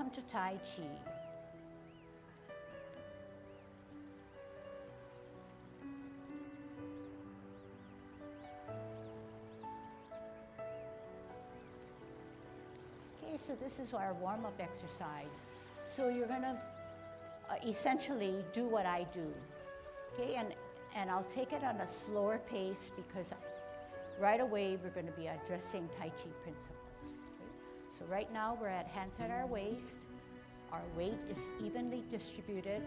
Welcome to Tai Chi. Okay, so this is our warm-up exercise. So you're gonna essentially do what I do, okay? And I'll take it on a slower pace because right away we're gonna be addressing Tai Chi principles. So right now we're at hands at our waist. Our weight is evenly distributed.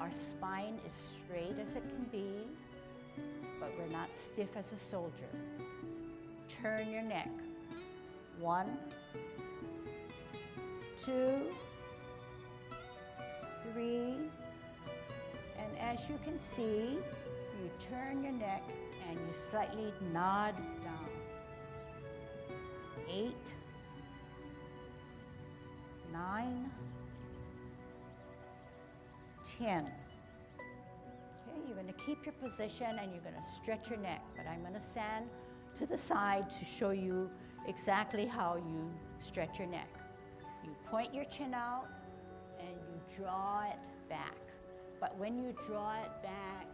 Our spine is straight as it can be, but we're not stiff as a soldier. Turn your neck. 1, 2, 3, and as you can see, you turn your neck and you slightly nod down. 8, 9, 10. Okay, you're going to keep your position and you're going to stretch your neck, but I'm going to stand to the side to show you exactly how you stretch your neck. You point your chin out and you draw it back. But when you draw it back,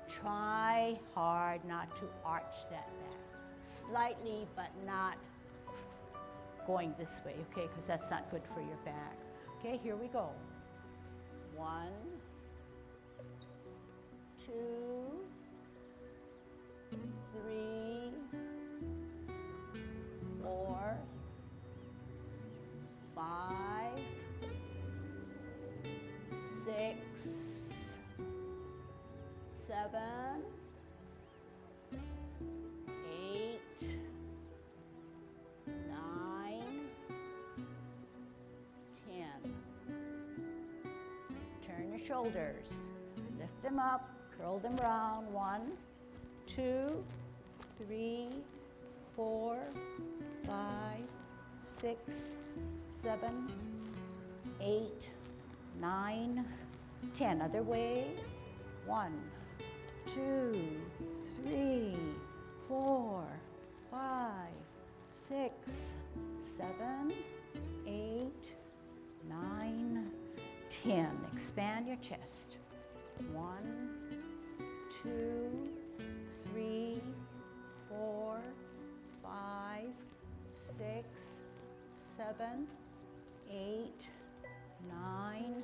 try hard not to arch that back. Slightly, but not going this way, okay? Because that's not good for your back. Okay, here we go. 1, 2, 3, 4, 5, 6, 7, 8, 9, 10. Turn your shoulders. Lift them up, curl them round. 1, 2, 3, 4, 5, 6, 7, 8, 9, 10. Other way. 1, 2, 3, 4, 5, 6, 7, 8, 9, 10. Expand your chest. 1, 2, 3, 4, 5, 6, 7, 8, 9,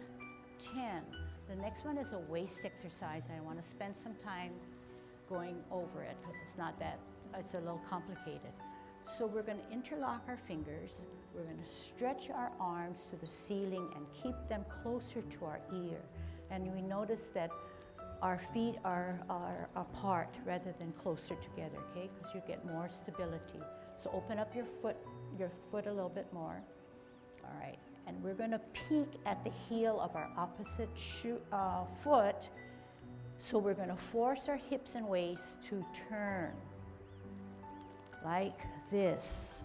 10. The next one is a waist exercise. I want to spend some time going over it because it's a little complicated. So we're going to interlock our fingers. We're going to stretch our arms to the ceiling and keep them closer to our ear. And we notice that our feet are apart rather than closer together, okay? Because you get more stability. So open up your foot a little bit more. All right, and we're going to peek at the heel of our opposite foot. So we're going to force our hips and waist to turn like this.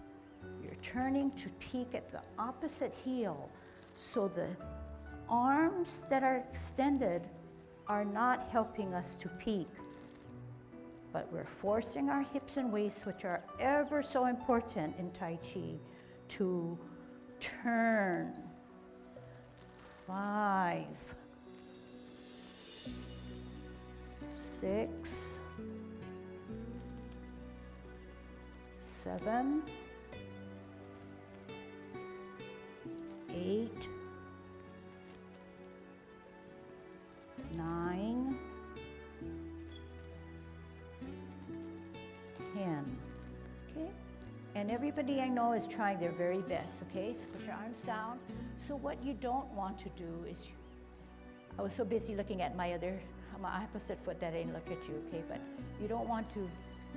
You're turning to peek at the opposite heel. So the arms that are extended are not helping us to peek, but we're forcing our hips and waist, which are ever so important in Tai Chi, to turn. 5, 6, 7, 8, 9, 10. Okay? And everybody I know is trying their very best, okay? So put your arms down. So what you don't want to do is, I was so busy looking at my opposite foot that I didn't look at you, okay? But you don't want to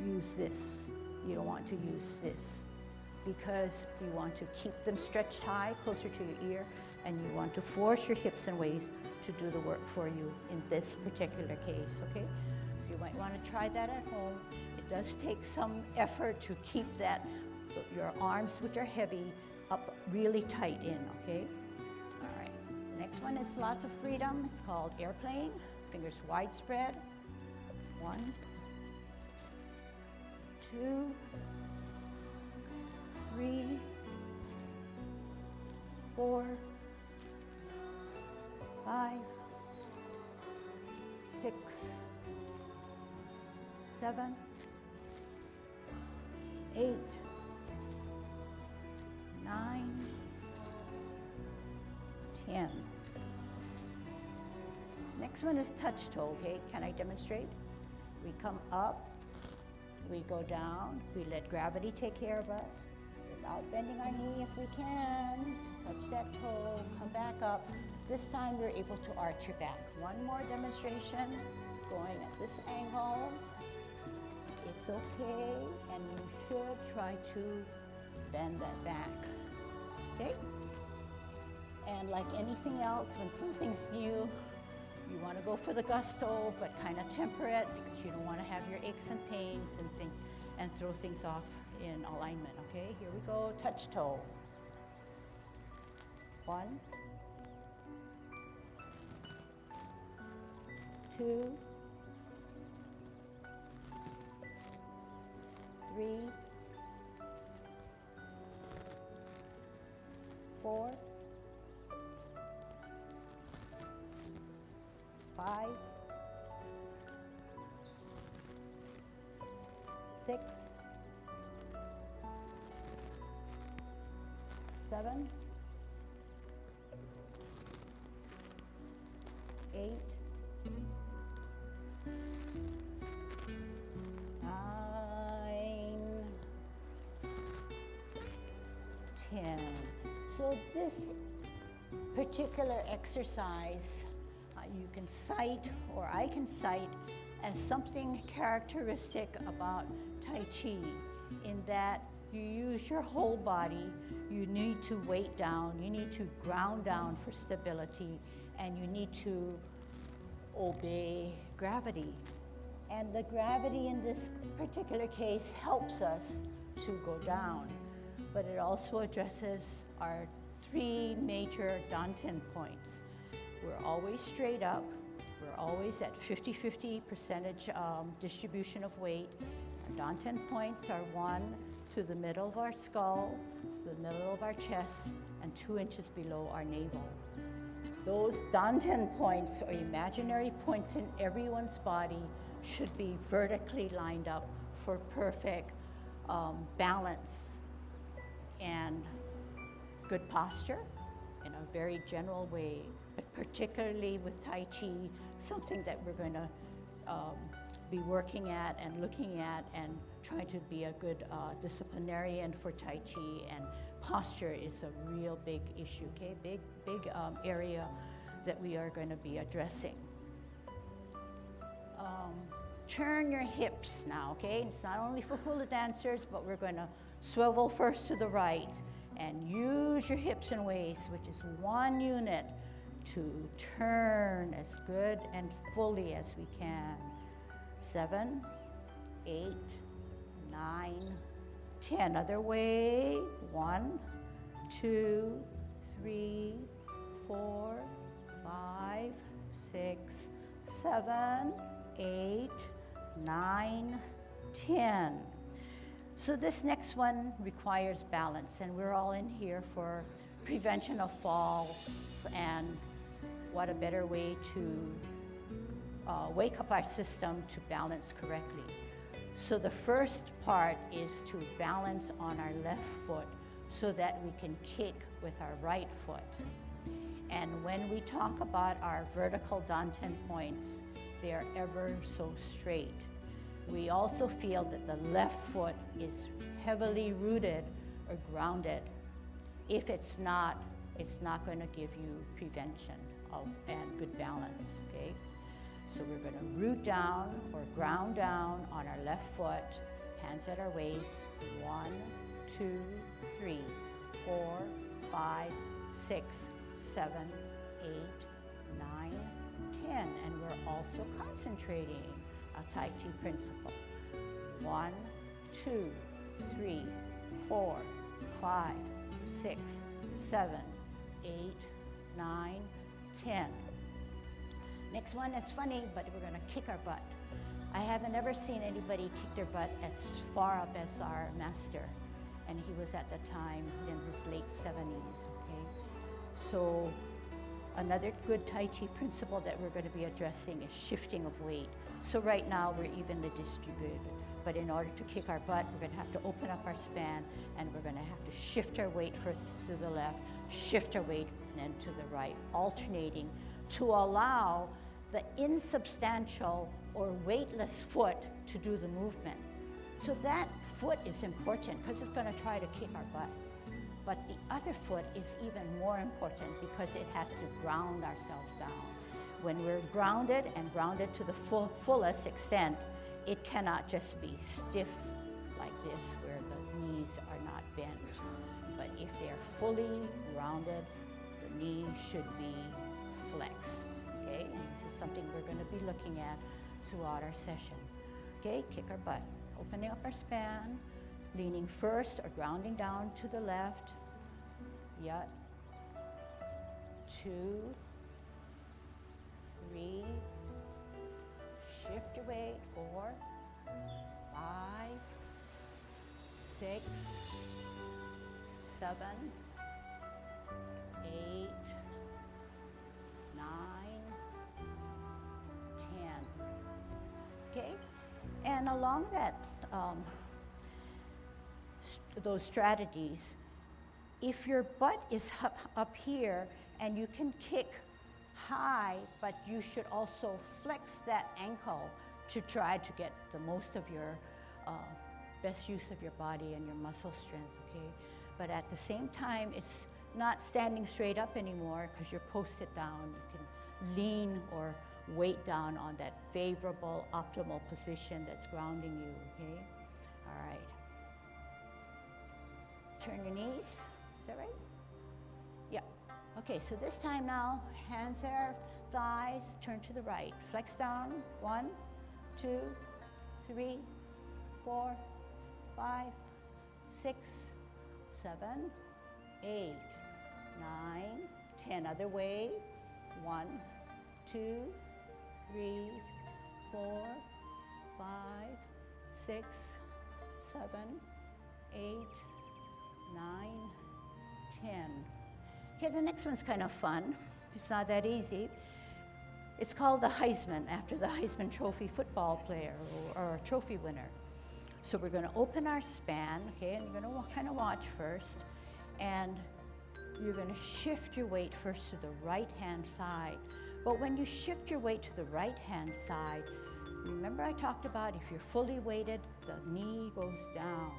use this. You don't want to use this because you want to keep them stretched high, closer to your ear, and you want to force your hips and waist to do the work for you in this particular case, okay? So you might want to try that at home. It does take some effort to keep your arms, which are heavy, up really tight in, okay? All right, next one is lots of freedom. It's called airplane. Fingers widespread. 1, 2, 3, 4, 5, 6, 7, 8, 9, 10. Next one is touch toe, okay? Can I demonstrate? We come up, we go down, we let gravity take care of us without bending our knee if we can. Touch that toe, come back up. This time we're able to arch your back. One more demonstration, going at this angle. It's okay, and you should try to bend that back, okay? And like anything else, when something's new, you want to go for the gusto, but kind of temper it because you don't want to have your aches and pains and throw things off in alignment, okay? Here we go, touch toe. 1, 2, 3, 4, 5, 6, 7, 8, 9, 10. So this particular exercise you can cite, or I can cite, as something characteristic about Tai Chi, in that you use your whole body, you need to weight down, you need to ground down for stability, and you need to obey gravity. And the gravity in this particular case helps us to go down, but it also addresses our 3 major danten points. We're always straight up. We're always at 50-50 percentage distribution of weight. Our danten points are 1 to the middle of our skull, to the middle of our chest, and 2 inches below our navel. Those danten points, or imaginary points in everyone's body, should be vertically lined up for perfect balance and good posture in a very general way. But particularly with Tai Chi, something that we're going to be working at and looking at and trying to be a good disciplinarian for Tai Chi, and posture is a real big issue, okay? Big area that we are going to be addressing. Turn your hips now, okay? It's not only for hula dancers, but we're going to swivel first to the right and use your hips and waist, which is 1 unit, to turn as good and fully as we can. 7, 8, 9, 10. Other way. 1, 2, 3, 4, 5, 6, 7, 8, 9, 10. So this next one requires balance, and we're all in here for prevention of falls, and what a better way to wake up our system to balance correctly. So the first part is to balance on our left foot so that we can kick with our right foot. And when we talk about our vertical danten points, they are ever so straight. We also feel that the left foot is heavily rooted or grounded. If it's not going to give you prevention and good balance, okay? So we're going to root down or ground down on our left foot, hands at our waist. 1, 2, 3, 4, 5, 6, 7, 8, 9, 10. And we're also concentrating a Tai Chi principle. 1, 2, 3, 4, 5, 6, 7, 8, 9, 10. Next one is funny, but we're going to kick our butt. I haven't ever seen anybody kick their butt as far up as our master, and he was at the time in his late 70s, okay? So Another good Tai Chi principle that we're going to be addressing is shifting of weight. So right now we're evenly distributed, but in order to kick our butt, we're going to have to open up our span, and we're going to have to shift our weight first to the left, shift our weight, and then to the right, alternating to allow the insubstantial or weightless foot to do the movement. So that foot is important because it's going to try to kick our butt. But the other foot is even more important because it has to ground ourselves down. When we're grounded and grounded to the fullest extent, it cannot just be stiff like this where the knees are not bent. But if they're fully grounded, the knee should be flexed, okay? And this is something we're going to be looking at throughout our session. Okay, kick our butt, opening up our span, leaning first or grounding down to the left. Yet. 2, 3. Shift your weight. 4, 5, 6, 7, 8, 9, 10. Okay, and along that, those strategies, if your butt is up here and you can kick high, but you should also flex that ankle to try to get the most of your best use of your body and your muscle strength, okay? But at the same time, it's not standing straight up anymore because you're posted down. You can lean or weight down on that favorable, optimal position that's grounding you, okay? All right. Turn your knees, is that right? Yeah. Okay, so this time now, hands there, thighs, turn to the right. Flex down, 1, 2, 3, 4, 5, 6, 7, 8, 9, 10. Other way, 1, 2, 3, 4, 5, 6, 7, 8, 9, 10. Okay, the next one's kind of fun. It's not that easy. It's called the Heisman, after the Heisman Trophy football player or trophy winner. So we're going to open our span, okay, and you're going to kind of watch first, and you're going to shift your weight first to the right-hand side. But when you shift your weight to the right-hand side, remember I talked about if you're fully weighted, the knee goes down.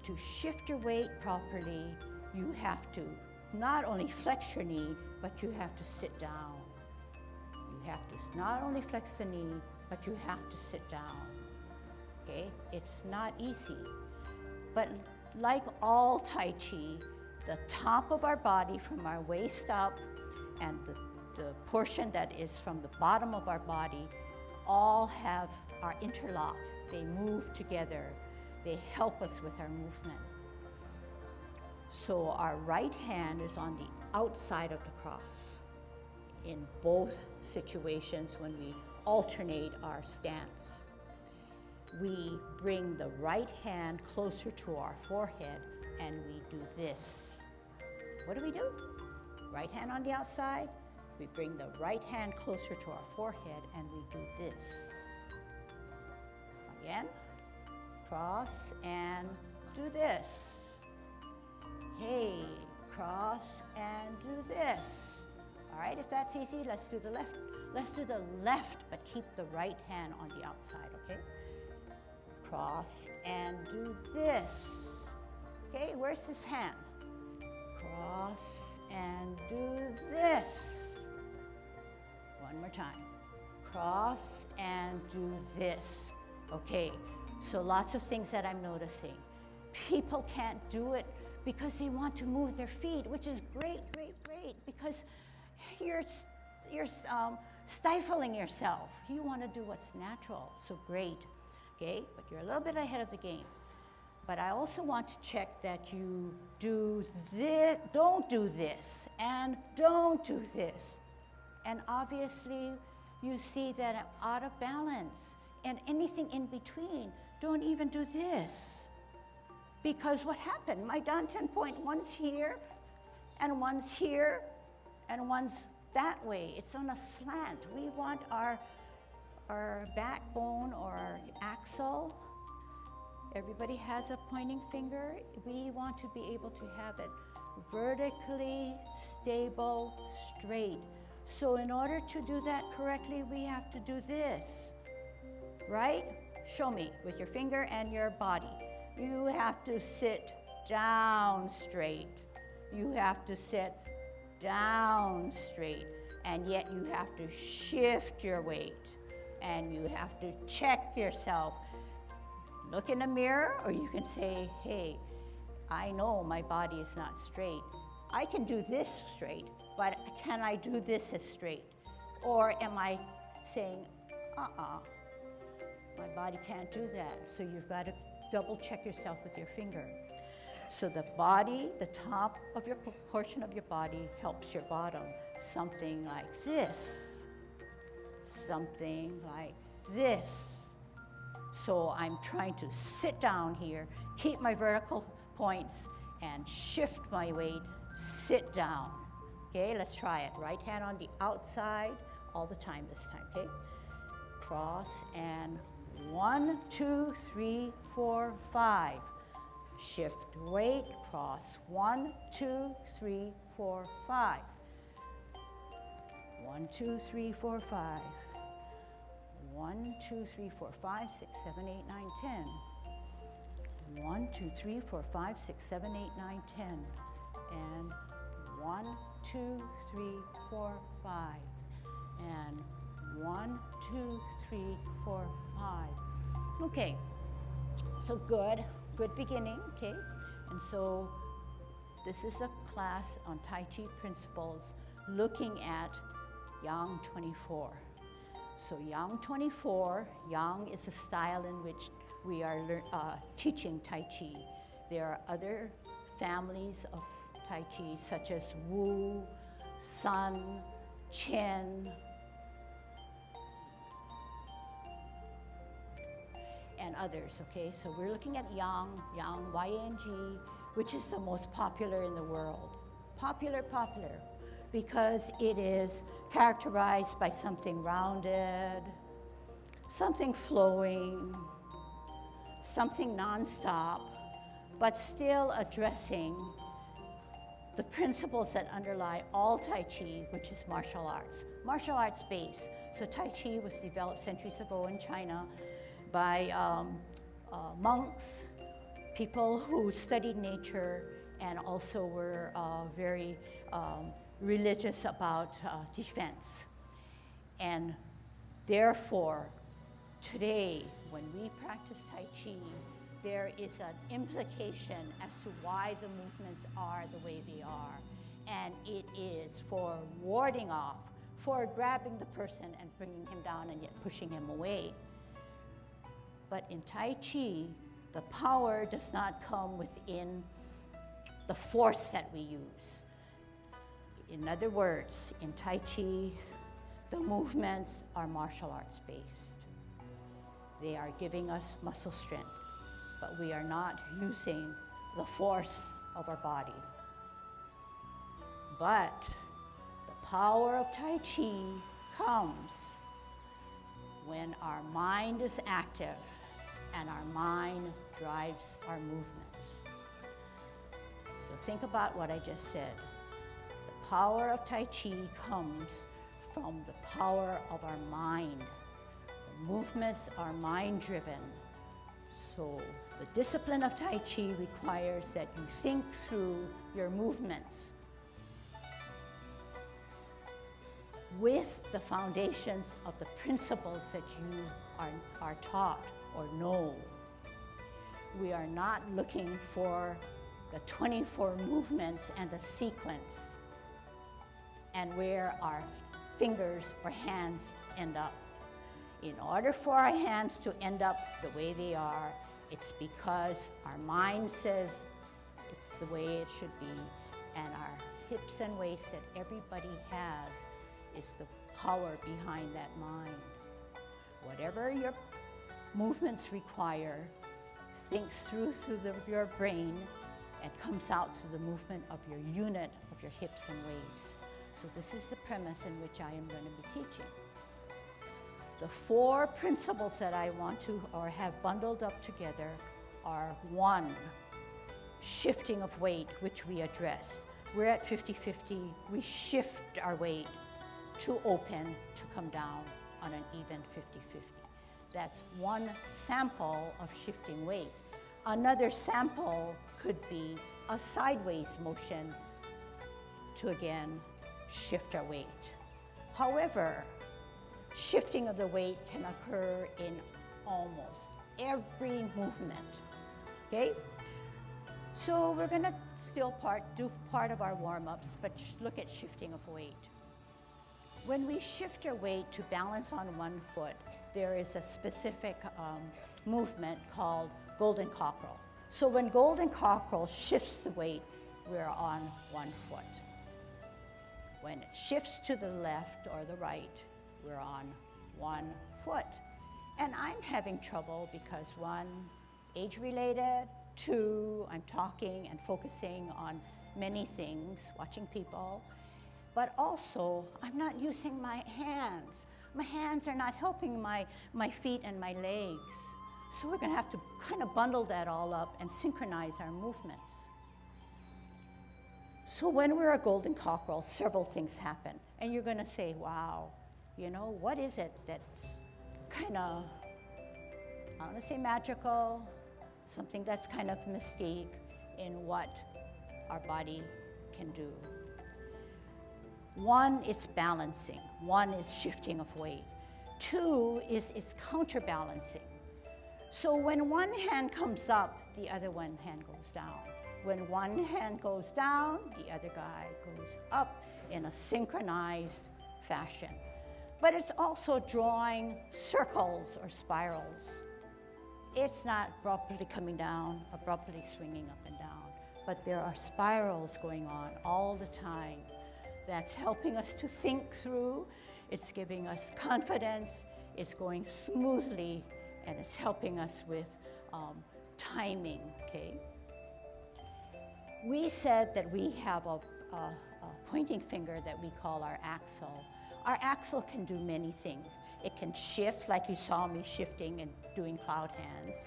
To shift your weight properly, you have to not only flex your knee, but you have to sit down. You have to not only flex the knee, but you have to sit down. Okay? It's not easy. But like all Tai Chi, the top of our body from our waist up and the portion that is from the bottom of our body all are interlocked. They move together. They help us with our movement. So our right hand is on the outside of the cross in both situations when we alternate our stance. We bring the right hand closer to our forehead and we do this. What do? Right hand on the outside, we bring the right hand closer to our forehead and we do this. Again, cross and do this. Hey, cross and do this. All right, if that's easy, let's do the left. Let's do the left, but keep the right hand on the outside, okay? Cross and do this. Okay, where's this hand? Cross and do this. One more time. Cross and do this. Okay, so lots of things that I'm noticing. People can't do it because they want to move their feet, which is great, because you're stifling yourself. You want to do what's natural, so great, okay? But you're a little bit ahead of the game. But I also want to check that you do this, don't do this, and don't do this. And obviously, you see that I'm out of balance. And anything in between, don't even do this. Because what happened? My danten point, one's here, and one's here, and one's that way. It's on a slant. We want our backbone or our axle. Everybody has a pointing finger. We want to be able to have it vertically stable, straight. So in order to do that correctly, we have to do this, right? Show me with your finger and your body. You have to sit down straight. You have to sit down straight, and yet you have to shift your weight, and you have to check yourself. Look in the mirror, or you can say, hey, I know my body is not straight. I can do this straight, but can I do this as straight? Or am I saying, my body can't do that. So you've got to double check yourself with your finger. So the body, the top of your portion of your body helps your bottom. Something like this. Something like this. So I'm trying to sit down here, keep my vertical points, and shift my weight, sit down. Okay, let's try it. Right hand on the outside, all the time this time, okay? Cross, and 1, 2, 3, 4, 5. Shift weight, cross, 1, 2, 3, 4, 5. 1, 2, 3, 4, 5. 1, 2, 3, 4, 5, 6, 7, 8, 9, 10. 1, 2, 3, 4, 5, 6, 7, 8, 9, 10. And 1, 2, 3, 4, 5. And 1, 2, 3, 4, 5. Okay, so good beginning, okay? And so this is a class on Tai Chi principles looking at Yang 24. So Yang 24, Yang is a style in which we are teaching Tai Chi. There are other families of Tai Chi such as Wu, Sun, Chen, and others, okay? So we're looking at Yang, Y-A-N-G, which is the most popular in the world. Popular, because it is characterized by something rounded, something flowing, something nonstop, but still addressing the principles that underlie all Tai Chi, which is martial arts based. So Tai Chi was developed centuries ago in China by monks, people who studied nature, and also were very religious about defense. And therefore, today, when we practice Tai Chi, there is an implication as to why the movements are the way they are. And it is for warding off, for grabbing the person and bringing him down and yet pushing him away. But in Tai Chi, the power does not come within the force that we use. In other words, in Tai Chi, the movements are martial arts based. They are giving us muscle strength, but we are not using the force of our body. But the power of Tai Chi comes when our mind is active and our mind drives our movements. So think about what I just said. The power of Tai Chi comes from the power of our mind. The movements are mind-driven. So the discipline of Tai Chi requires that you think through your movements with the foundations of the principles that you are taught or know. We are not looking for the 24 movements and a sequence and where our fingers or hands end up. In order for our hands to end up the way they are, it's because our mind says it's the way it should be, and our hips and waist that everybody has is the power behind that mind. Whatever your movements require, thinks through your brain and comes out through the movement of your unit of your hips and waist. So this is the premise in which I am going to be teaching. The 4 principles that I want to or have bundled up together are: 1, shifting of weight, which we addressed. We're at 50-50. We shift our weight to open, to come down on an even 50-50. That's one sample of shifting weight. Another sample could be a sideways motion to again shift our weight. However, shifting of the weight can occur in almost every movement, okay? So we're gonna still do part of our warm-ups, but look at shifting of weight. When we shift our weight to balance on one foot, there is a specific movement called golden cockerel. So when golden cockerel shifts the weight, we're on one foot. When it shifts to the left or the right, we're on one foot. And I'm having trouble because 1, age-related, 2, I'm talking and focusing on many things, watching people, but also I'm not using my hands. My hands are not helping my feet and my legs. So we're gonna have to kind of bundle that all up and synchronize our movements. So when we're a golden cockerel, several things happen. And you're gonna say, wow, you know, what is it that's kind of, I don't wanna say magical, something that's kind of mystique in what our body can do. 1, it's balancing. 1 is shifting of weight. 2 is it's counterbalancing. So when one hand comes up, the other one hand goes down. When one hand goes down, the other guy goes up in a synchronized fashion. But it's also drawing circles or spirals. It's not abruptly coming down, abruptly swinging up and down, but there are spirals going on all the time. That's helping us to think through, it's giving us confidence, it's going smoothly, and it's helping us with timing, okay? We said that we have a pointing finger that we call our axle. Our axle can do many things. It can shift, like you saw me shifting and doing cloud hands,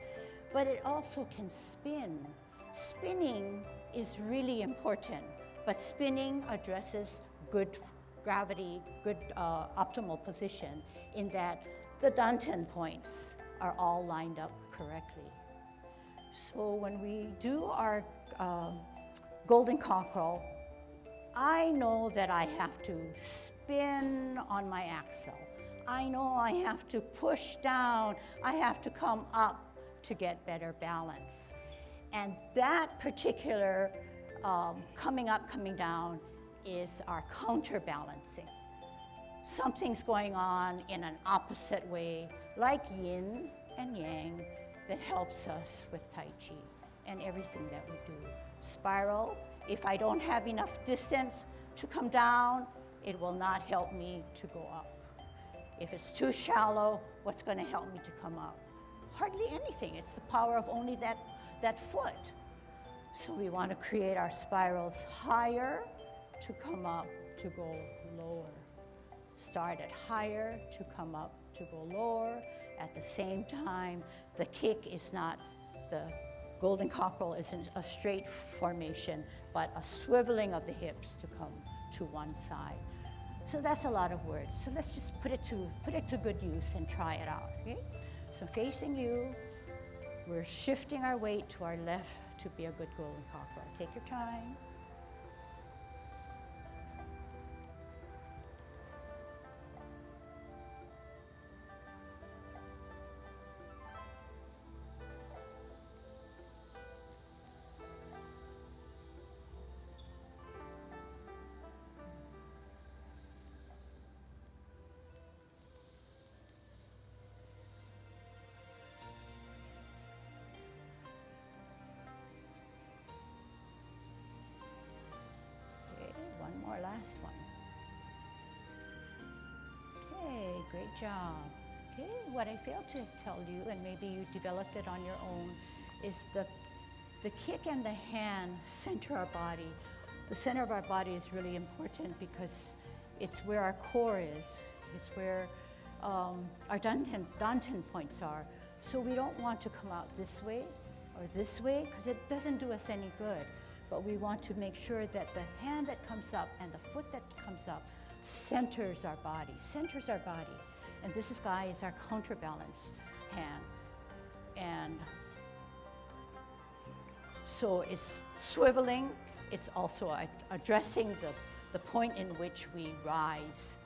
but it also can spin. Spinning is really important, but spinning addresses good gravity, good optimal position in that the Danten points are all lined up correctly. So when we do our golden cockerel, I know that I have to spin on my axle. I know I have to push down, I have to come up to get better balance. And that particular coming up, coming down is our counterbalancing. Something's going on in an opposite way, like yin and yang, that helps us with Tai Chi and everything that we do. Spiral, if I don't have enough distance to come down, it will not help me to go up. If it's too shallow, what's going to help me to come up? Hardly anything. It's the power of only that foot. So we want to create our spirals higher to come up, to go lower. Start at higher to come up, to go lower. At the same time, the kick is not, the golden cockerel isn't a straight formation, but a swiveling of the hips to come to one side. So that's a lot of words. So let's just put it to good use and try it out, okay? So facing you, we're shifting our weight to our left to be a good golden cockerel. Take your time. One more, last one. Okay, great job. Okay, what I failed to tell you, and maybe you developed it on your own, is the kick and the hand center our body. The center of our body is really important because It's where our core is. It's where our danten points are. So we don't want to come out this way or this way because it doesn't do us any good. But we want to make sure that the hand that comes up and the foot that comes up centers our body, And this guy is our counterbalance hand. And so it's swiveling. It's also addressing the point in which we rise,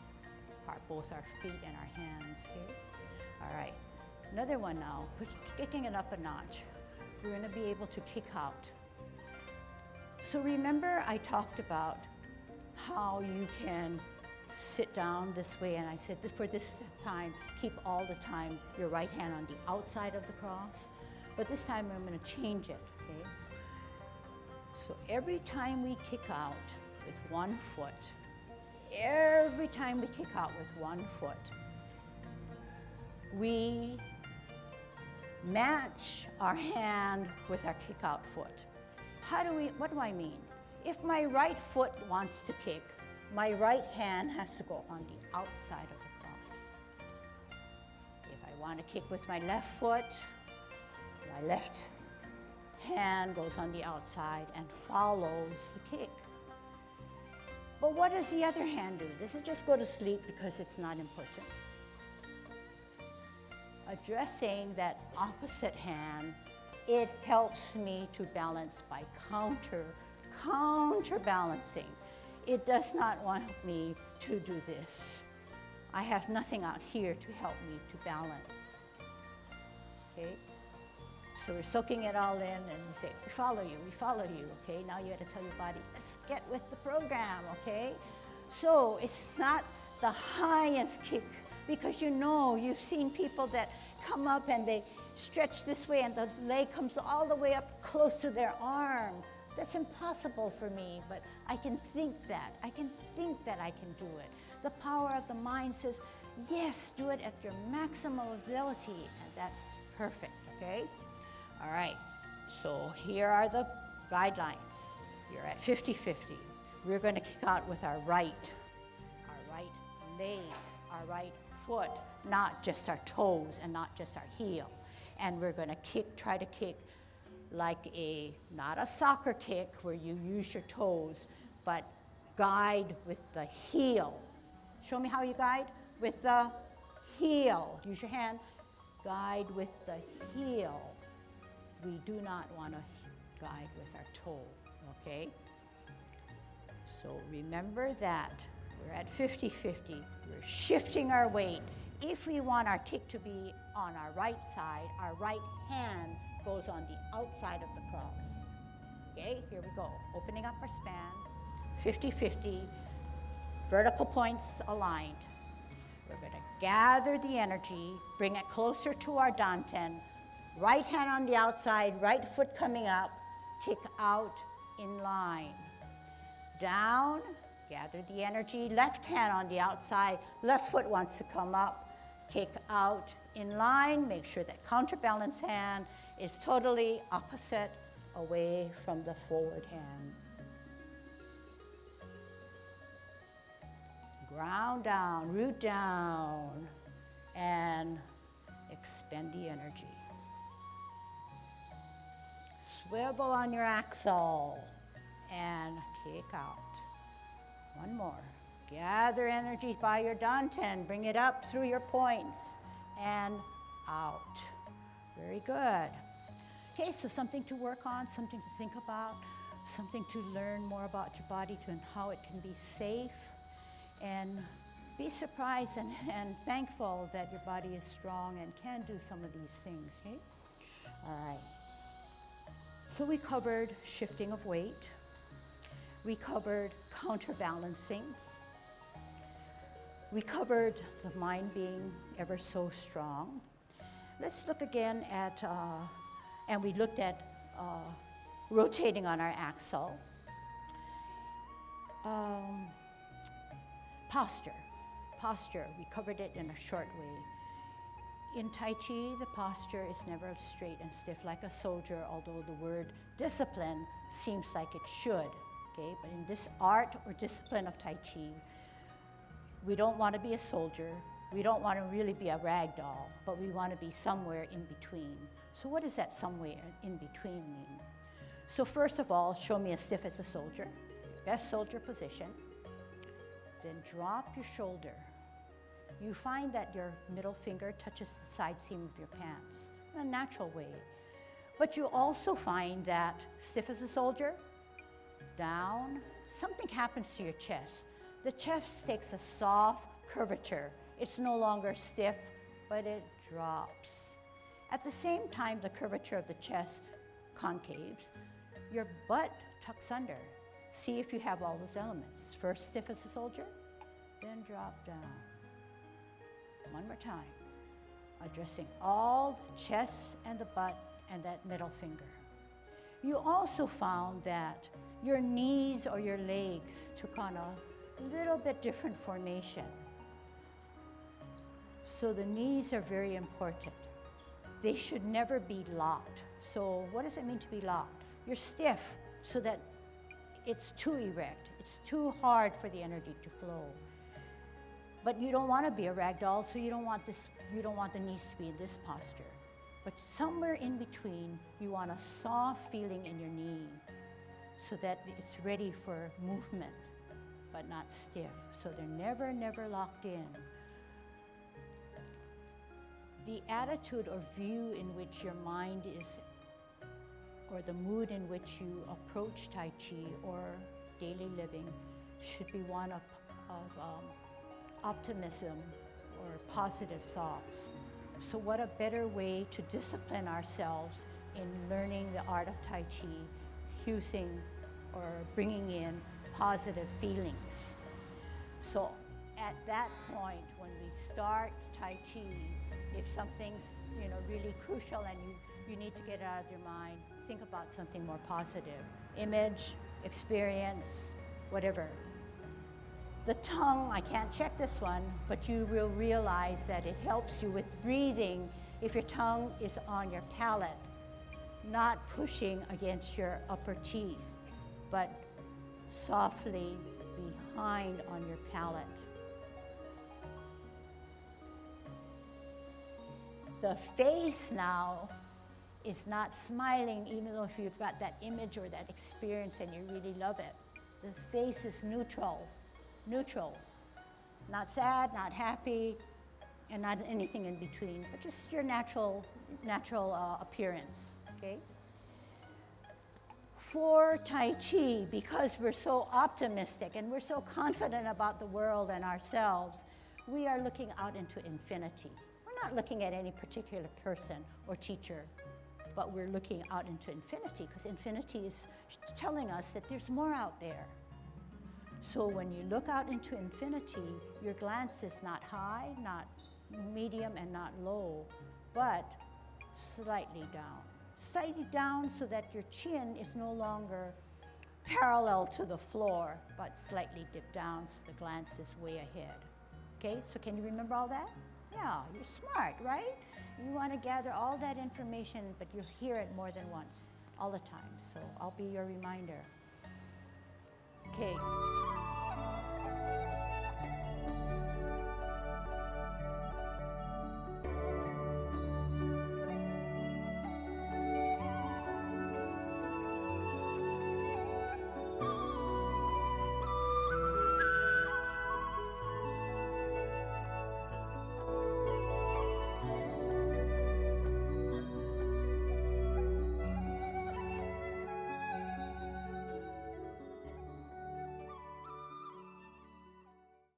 both our feet and our hands. Okay? All right, another one now, kicking it up a notch. We're going to be able to kick out. So remember I talked about how you can sit down this way, and I said that for this time, keep all the time your right hand on the outside of the cross. But this time I'm going to change it, okay? So every time we kick out with one foot, we match our hand with our kick out foot. What do I mean? If my right foot wants to kick, my right hand has to go on the outside of the cross. If I want to kick with my left foot, my left hand goes on the outside and follows the kick. But what does the other hand do? Does it just go to sleep because it's not important? Addressing that opposite hand, it helps me to balance by counterbalancing. It does not want me to do this. I have nothing out here to help me to balance. Okay? So we're soaking it all in and we say, we follow you, okay? Now you got to tell your body, let's get with the program, okay? So it's not the highest kick because you've seen people that come up and they stretch this way and the leg comes all the way up close to their arm. That's impossible for me, but I can think that. I can do it. The power of the mind says, yes, do it at your maximum ability, and that's perfect, okay? All right, so here are the guidelines. You're at 50-50. We're going to kick out with our right leg, our right foot, not just our toes and not just our heel. And we're going to try to kick like not a soccer kick where you use your toes, but guide with the heel. Show me how you guide with the heel. Use your hand, guide with the heel. We do not want to guide with our toe, okay? So remember that we're at 50-50. We're shifting our weight. If we want our kick to be on our right side, our right hand goes on the outside of the cross. Okay, here we go. Opening up our span, 50-50, vertical points aligned. We're going to gather the energy, bring it closer to our danten, right hand on the outside, right foot coming up, kick out in line. Down, gather the energy, left hand on the outside, left foot wants to come up, kick out in line, make sure that counterbalance hand is totally opposite, away from the forward hand. Ground down, root down, and expend the energy. Swivel on your axle and kick out. One more. Gather energy by your danten, bring it up through your points and out. Very good. Okay, so something to work on, something to think about, something to learn more about your body and how it can be safe, and be surprised and thankful that your body is strong and can do some of these things, okay? All right. So we covered shifting of weight. We covered counterbalancing. We covered the mind being ever so strong. Let's look again at, and we looked at rotating on our axle. Posture, we covered it in a short way. In Tai Chi, the posture is never straight and stiff like a soldier, although the word discipline seems like it should, okay? But in this art or discipline of Tai Chi, We don't want to be a soldier. We don't want to really be a rag doll, but we want to be somewhere in between. So what does that somewhere in between mean? So first of all, show me as stiff as a soldier, best soldier position. Then drop your shoulder. You find that your middle finger touches the side seam of your pants in a natural way. But you also find that stiff as a soldier, down, something happens to your chest. The chest takes a soft curvature. It's no longer stiff, but it drops. At the same time, the curvature of the chest concaves, your butt tucks under. See if you have all those elements. First, stiff as a soldier, then drop down. One more time. Addressing all the chest and the butt and that middle finger. You also found that your knees or your legs took on a little bit different formation. So the knees are very important. They should never be locked. So what does it mean to be locked? You're stiff so that it's too erect. It's too hard for the energy to flow. But you don't want to be a rag doll, so you don't want the knees to be in this posture. But somewhere in between, you want a soft feeling in your knee so that it's ready for movement, but not stiff. So they're never locked in. The attitude or view in which your mind is, or the mood in which you approach Tai Chi or daily living should be one of optimism or positive thoughts. So what a better way to discipline ourselves in learning the art of Tai Chi, using or bringing in positive feelings. So at that point, when we start Tai Chi, if something's really crucial and you need to get it out of your mind, think about something more positive. Image, experience, whatever. The tongue, I can't check this one, but you will realize that it helps you with breathing if your tongue is on your palate, not pushing against your upper teeth, but softly behind on your palate. The face now is not smiling, even though if you've got that image or that experience and you really love it. The face is neutral, not sad, not happy, and not anything in between, but just your natural appearance, okay? For Tai Chi, because we're so optimistic and we're so confident about the world and ourselves, we are looking out into infinity. We're not looking at any particular person or teacher, but we're looking out into infinity, because infinity is telling us that there's more out there. So when you look out into infinity, your glance is not high, not medium, and not low, but slightly down. Slightly down so that your chin is no longer parallel to the floor, but slightly dipped down so the glance is way ahead. Okay, so can you remember all that? Yeah, you're smart, right? You want to gather all that information, but you hear it more than once, all the time. So I'll be your reminder. Okay.